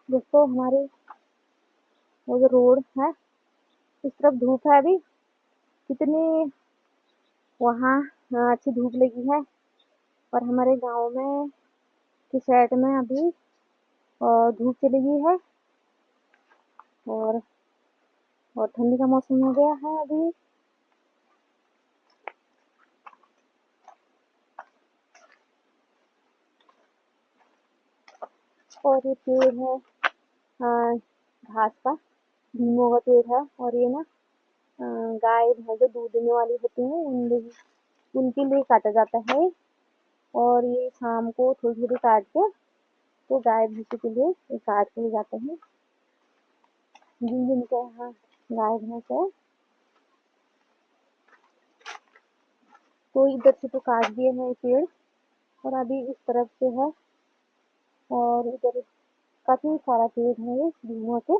दोस्तों हमारी वो जो रोड है, इस तरफ धूप है अभी कितनी, वहाँ अच्छी धूप लगी है। और हमारे गांव में की साइड में अभी धूप चली गई है और ठंडी का मौसम हो गया है अभी। और ये पेड़ है घास का, नीमों का पेड़ है। और ये ना गाय भैंस जो दूध देने वाली होती हैं उनके लिए काटा जाता है। और ये शाम को थोड़ी थोड़ी काट के तो गाय भैंसों के लिए ये काट के ले जाते हैं। जिन जिनके यहाँ गाय भैंस है तो इधर से तो काट दिए हैं ये पेड़, और अभी इस तरफ से है। और इधर काफी सारा पेड़ है ये नीमों के।